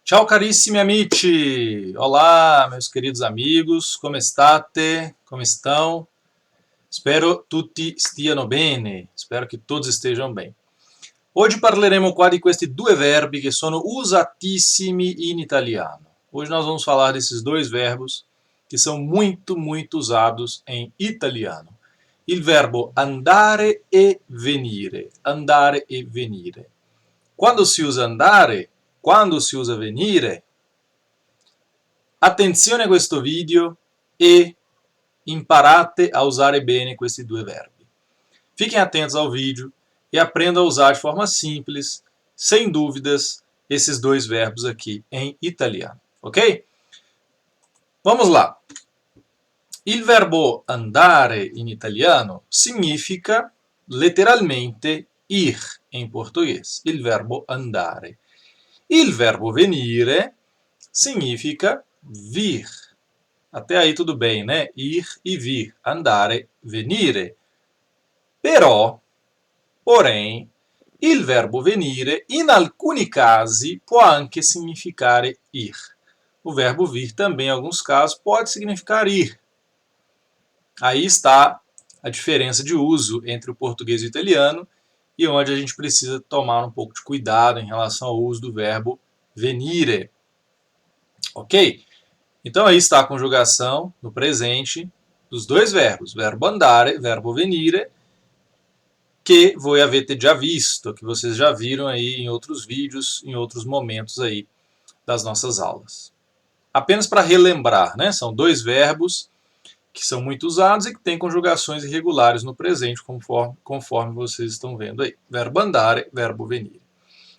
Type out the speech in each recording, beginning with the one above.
Ciao carissimi amici! Olá, meus queridos amigos, come state? Como estão? Spero tutti stiano bene, spero che todos estejam bem. Oggi parleremo qua di questi due verbi che sono usatissimi in italiano. Hoje nós vamos falar desses dois verbos que são muito usados em italiano. Il verbo andare e venire. Andare e venire. Quando si usa andare, quando si usa venire, attenzione a questo video e imparate a usare bene questi due verbi. Fiquem atentos ao vídeo e aprendam a usar de forma simples, sem dúvidas, esses dois verbos aqui em italiano, ok? Vamos lá. Il verbo andare in italiano significa letteralmente ir em português. Il verbo andare. Il verbo venire significa vir. Até aí tudo bem, né? Ir e vir. Andare, venire. Però, porém, il verbo venire in alcuni casi può anche significare ir. O verbo vir também, em alguns casos, pode significar ir. Aí está a diferença de uso entre o português e o italiano e onde a gente precisa tomar um pouco de cuidado em relação ao uso do verbo venire. Ok? Então aí está a conjugação no presente dos dois verbos, verbo andare, verbo venire, que voi avete già visto, que vocês já viram aí em outros vídeos, em outros momentos aí das nossas aulas. Apenas para relembrar, né? São dois verbos que são muito usados e que têm conjugações irregulares no presente, conforme vocês estão vendo aí. Verbo andare, verbo venire.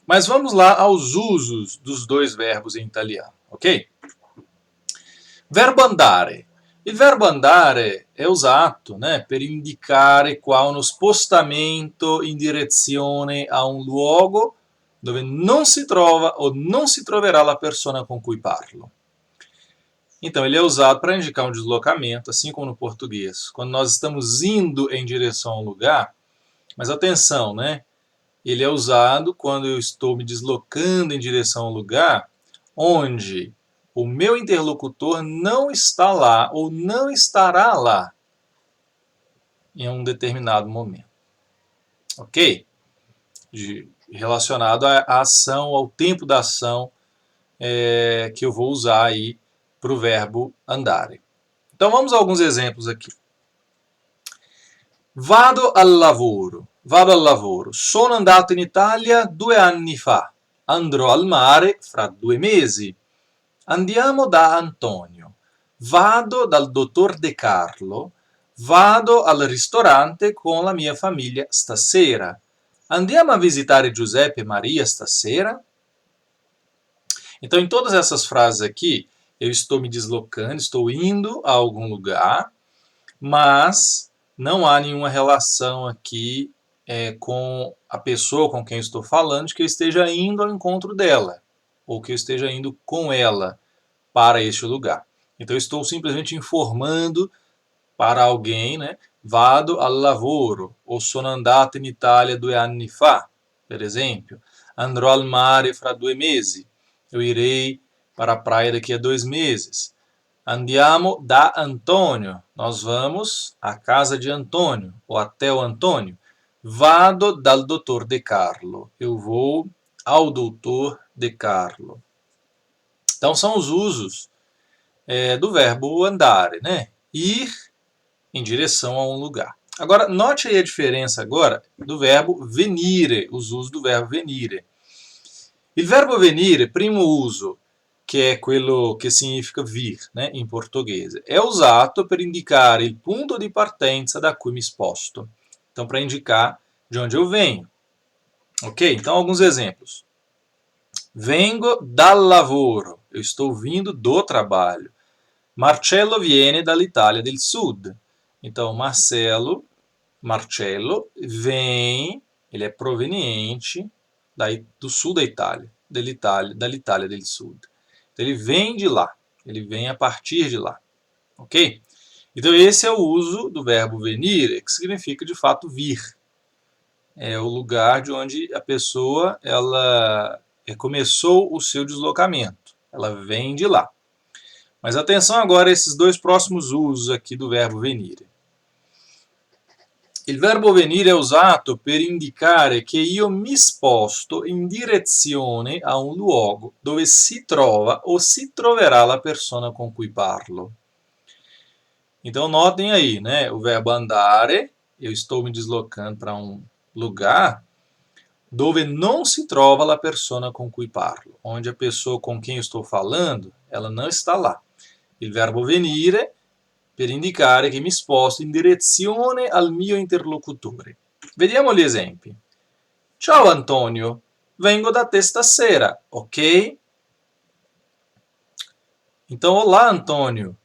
Mas vamos lá aos usos dos dois verbos em italiano, ok? Verbo andare. Il verbo andare è usato per indicare qua uno spostamento in direzione a un luogo dove non si trova o non si troverà la persona con cui parlo. Então, ele é usado para indicar um deslocamento, assim como no português. Quando nós estamos indo em direção a um lugar, mas atenção, né? Ele é usado quando eu estou me deslocando em direção a um lugar onde o meu interlocutor não está lá ou não estará lá em um determinado momento. Ok? Relacionado à ação, ao tempo da ação que eu vou usar aí para o verbo andare. Então vamos a alguns exemplos aqui. Vado al lavoro. Vado al lavoro. Sono andato in Italia 2 anni fa. Andrò al mare fra 2 mesi. Andiamo da Antonio. Vado dal dottor De Carlo. Vado al ristorante con la mia famiglia stasera. Andiamo a visitare Giuseppe e Maria stasera? Então, em todas essas frases aqui, eu estou me deslocando, estou indo a algum lugar, mas não há nenhuma relação aqui com a pessoa com quem eu estou falando, de que eu esteja indo ao encontro dela, ou que eu esteja indo com ela para este lugar. Então, eu estou simplesmente informando para alguém, vado al lavoro, ou sono andato in Italia 2 anni fa, per esempio. Andrò al mare fra 2 mesi. Eu irei para a praia daqui a 2 meses. Andiamo da Antonio. Nós vamos à casa de Antônio, ou até o Antônio. Vado dal dottor De Carlo. Eu vou ao doutor De Carlo. Então, são os usos do verbo andare, ir em direção a um lugar. Agora, note aí a diferença agora do verbo venire, os usos do verbo venire. Il verbo venire, primo uso, che è quello che significa vir, in portoghese, è usato per indicare il punto di partenza da cui mi sposto. Então, para indicar de onde eu venho. Ok? Então, alguns exemplos. Vengo dal lavoro. Eu estou vindo do trabalho. Marcello viene dall'Italia del Sud. Então, Marcello vem, ele é proveniente do sul da Itália, dall'Italia del Sud. Então, ele vem de lá, ele vem a partir de lá, ok? Então, esse é o uso do verbo venire, que significa, de fato, vir. É o lugar de onde a pessoa ela começou o seu deslocamento. Ela vem de lá. Mas atenção agora a esses dois próximos usos aqui do verbo venire. Il verbo venire è usato per indicare che io mi sposto in direzione a un luogo dove si trova o si troverà la persona con cui parlo. Então notem aí, né? O verbo andare, eu estou me deslocando para um lugar dove non si trova la persona con cui parlo, onde a pessoa com quem eu estou falando, ela não está lá. Il verbo venire per indicare che mi sposto in direzione al mio interlocutore. Vediamo gli esempi. Ciao Antonio, vengo da te stasera, ok? Então, olá Antônio,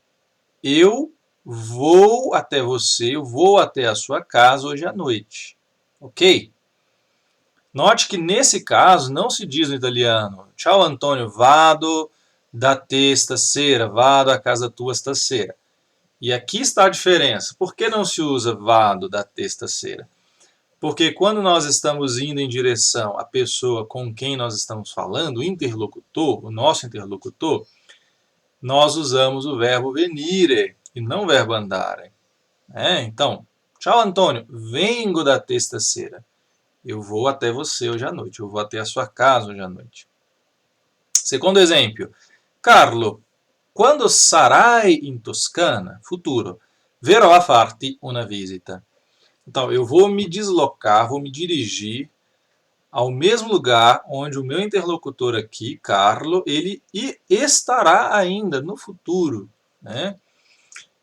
eu vou até você, eu vou até a sua casa hoje à noite, ok? Note que nesse caso não se diz no italiano ciao Antonio, vado da te stasera, vado a casa tua stasera. E aqui está a diferença. Por que não se usa vado da terça-feira? Porque quando nós estamos indo em direção à pessoa com quem nós estamos falando, o interlocutor, o nosso interlocutor, nós usamos o verbo venire e não o verbo andare. Então, ciao Antônio, vengo da terça-feira. Eu vou até você hoje à noite, eu vou até a sua casa hoje à noite. Segundo exemplo, Carlo, quando sarai in Toscana, futuro, verrò a farti una visita. Então, eu vou me deslocar, vou me dirigir ao mesmo lugar onde o meu interlocutor aqui, Carlo, ele estará ainda no futuro, né?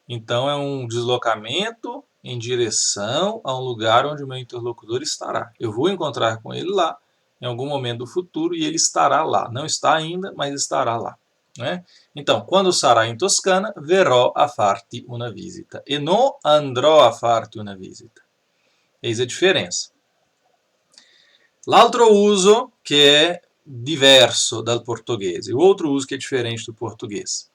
Então, é um deslocamento em direção a um lugar onde o meu interlocutor estará. Eu vou encontrar com ele lá, em algum momento do futuro, e ele estará lá. Não está ainda, mas estará lá. Né? Então, quando sarà in Toscana, verrò a farti una visita. E non andrò a farti una visita. Eis a diferença. L'altro uso che è diverso dal portoghese, o outro uso che è differente do português.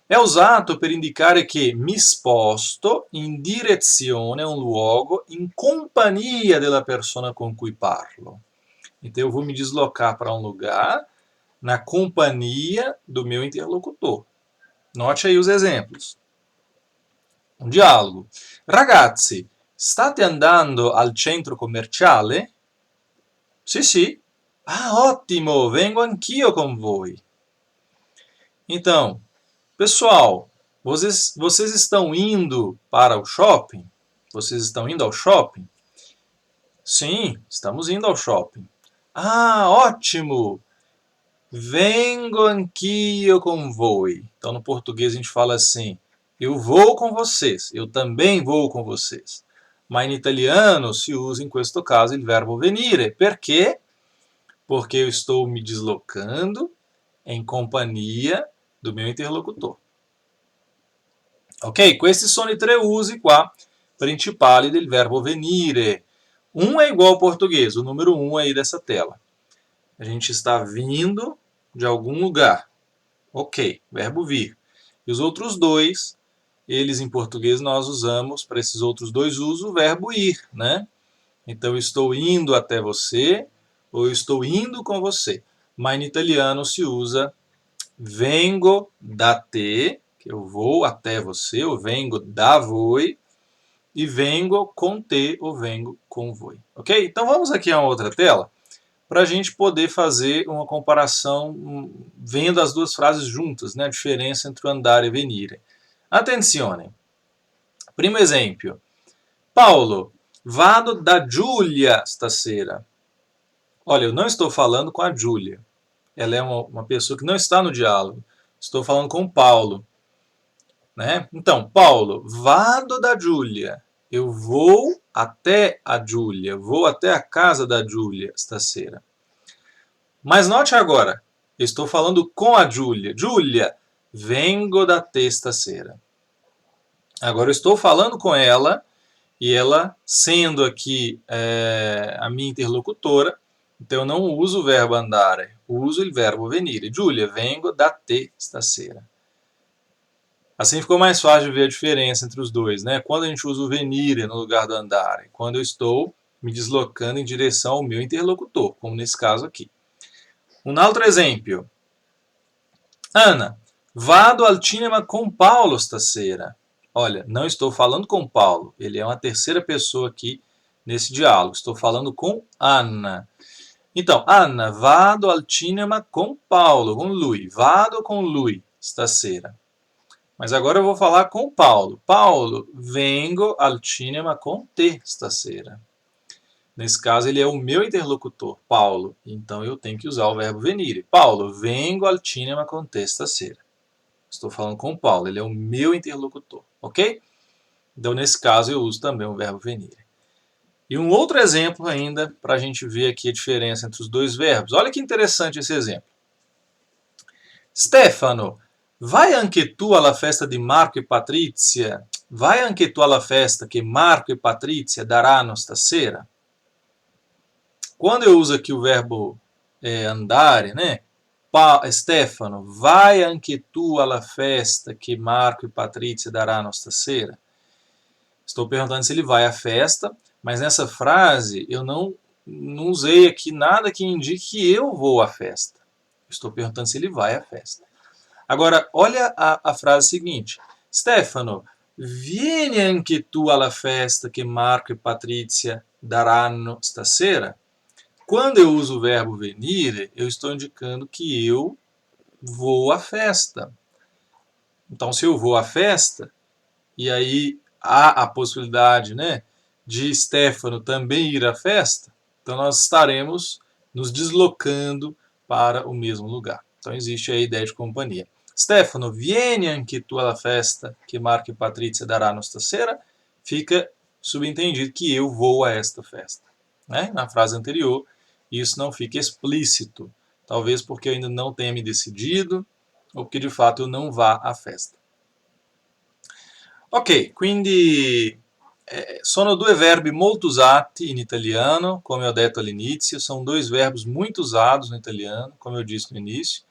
È usato per indicare che mi sposto in direzione a un luogo in compagnia della persona con cui parlo. Então eu vou me deslocar para um lugar na companhia do meu interlocutor. Note aí os exemplos. Un dialogo. Ragazzi, state andando al centro commerciale? Sì, sì. Ah, ottimo, vengo anch'io con voi. Então, pessoal, vocês estão indo para o shopping? Vocês estão indo ao shopping? Sim, estamos indo ao shopping. Ah, ótimo! Vengo anch'io con voi. Então, no português a gente fala assim, eu vou com vocês, eu também vou com vocês. Mas em italiano se usa in questo caso il verbo venire. Perché? Porque eu estou me deslocando em companhia do meu interlocutor. Ok? Questi sono i tre usi qua principali del verbo venire. Um é igual ao português, o número 1 aí dessa tela. A gente está vindo de algum lugar. Ok, verbo vir. E os outros dois, eles em português nós usamos, para esses outros dois usos, o verbo ir, né? Então, eu estou indo até você, ou eu estou indo com você. Mas em italiano se usa vengo da te, que eu vou até você, ou vengo da voi, e vengo com te, ou vengo com voi. Ok? Então, vamos aqui a uma outra tela, para a gente poder fazer uma comparação vendo as duas frases juntas, né? A diferença entre o andare e venire. Attenzione. Primo esempio. Paulo, vado da Giulia stasera. Olha, eu não estou falando com a Giulia. Ela é uma pessoa que não está no diálogo. Estou falando com o Paulo. Né? Então, Paulo, vado da Giulia. Eu vou até a Giulia, vou até a casa da Giulia stasera. Mas note agora, eu estou falando com a Giulia. Giulia, vengo da te stasera. Agora eu estou falando com ela, e ela sendo aqui a minha interlocutora, então eu não uso o verbo andare, uso o verbo venire. Giulia, vengo da te stasera. Assim ficou mais fácil de ver a diferença entre os dois, né? Quando a gente usa o venire no lugar do andare, quando eu estou me deslocando em direção ao meu interlocutor, como nesse caso aqui. Un altro esempio. Ana, vado al cinema com Paulo stasera. Olha, não estou falando com Paulo. Ele é uma terceira pessoa aqui nesse diálogo. Estou falando com Anna. Então, Anna, vado al cinema com Paulo, com lui. Vado com lui stasera. Mas agora eu vou falar com Paulo. Paulo, vengo al cinema com te stasera. Nesse caso, ele é o meu interlocutor, Paulo. Então, eu tenho que usar o verbo venire. Paulo, vengo al cinema con te stasera. Estou falando com Paulo, ele é o meu interlocutor, ok? Então, nesse caso, eu uso também o verbo venire. E um outro exemplo ainda, para a gente ver aqui a diferença entre os dois verbos. Olha que interessante esse exemplo. Stefano, vai anche tu alla festa di Marco e Patrizia? Vai anche tu alla festa che Marco e Patrizia daranno stasera? Quando eu uso aqui o verbo andare, né? Stefano, vai anche tu alla festa che Marco e Patrizia daranno stasera? Estou perguntando se ele vai à festa, mas nessa frase eu não usei aqui nada que indique que eu vou à festa. Estou perguntando se ele vai à festa. Agora, olha a frase seguinte. Stefano, vieni anche tu alla festa che Marco e Patrizia daranno stasera? Quando eu uso o verbo venire, eu estou indicando que eu vou à festa. Então, se eu vou à festa, e aí há a possibilidade, né, de Stefano também ir à festa, então nós estaremos nos deslocando para o mesmo lugar. Então existe a ideia de companhia. Stefano, vieni anche tu alla festa che Marco e Patrizia daranno stasera? Fica subentendido que eu vou a esta festa. Né? Na frase anterior, isso não fica explícito. Talvez porque eu ainda não tenha me decidido, ou porque de fato eu não vá à festa. Ok, quindi sono due verbi molto usati in italiano, come ho detto all'inizio, são dois verbos muito usados no italiano, como eu disse no início,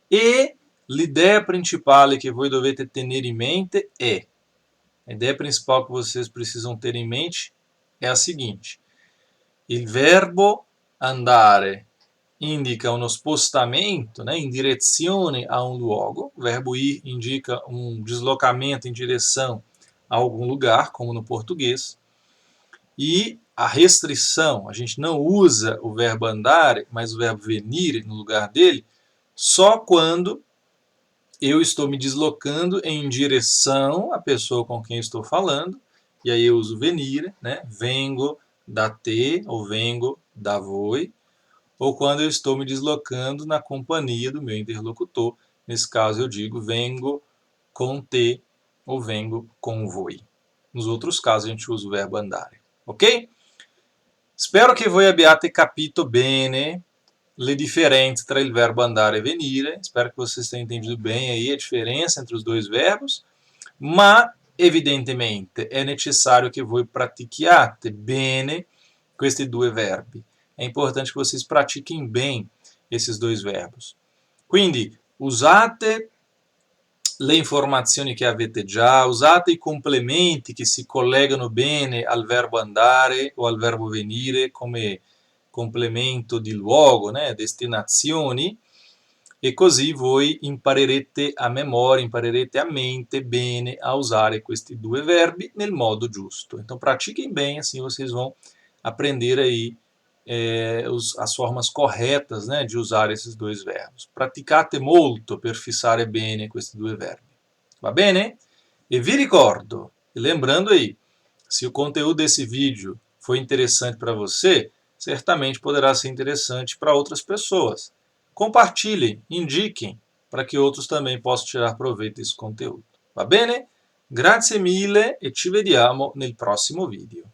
e l'idea principale che voi dovete tenere in mente é, a ideia principal que vocês precisam ter em mente é a seguinte: il verbo andare indica uno spostamento, né, in direzione a um luogo. O verbo ir indica um deslocamento em direção a algum lugar, como no português. E a restrição, a gente não usa o verbo andare, mas o verbo venire no lugar dele, só quando eu estou me deslocando em direção à pessoa com quem estou falando, e aí eu uso venire, né? Vengo da te ou vengo da voi, ou quando eu estou me deslocando na companhia do meu interlocutor. Nesse caso eu digo vengo con te ou vengo con voi. Nos outros casos a gente usa o verbo andare, ok? Spero che voi abbiate capito bene le differenze tra il verbo andare e venire. Espero que vocês tenham entendido bem aí a diferença entre os dois verbos, ma evidentemente è necessario che voi pratichiate bene questi due verbi. É importante que vocês pratiquem bem esses dois verbos. Quindi usate le informazioni che avete già, usate i complementi che si collegano bene al verbo andare o al verbo venire come complemento di luogo, né? Destinazioni, e così voi imparerete a memoria, imparerete a mente bene a usare questi due verbi nel modo giusto. Então pratiquem bem, assim vocês vão aprender aí as formas corretas, né, de usar esses dois verbos. Praticate molto per fissare bene questi due verbi. Va bene? E vi ricordo, lembrando aí, se o conteúdo desse vídeo foi interessante para você, certamente poderá ser interessante para outras pessoas. Compartilhem, indiquem, para que outros também possam tirar proveito desse conteúdo. Va bene? Grazie mille e ci vediamo nel prossimo video.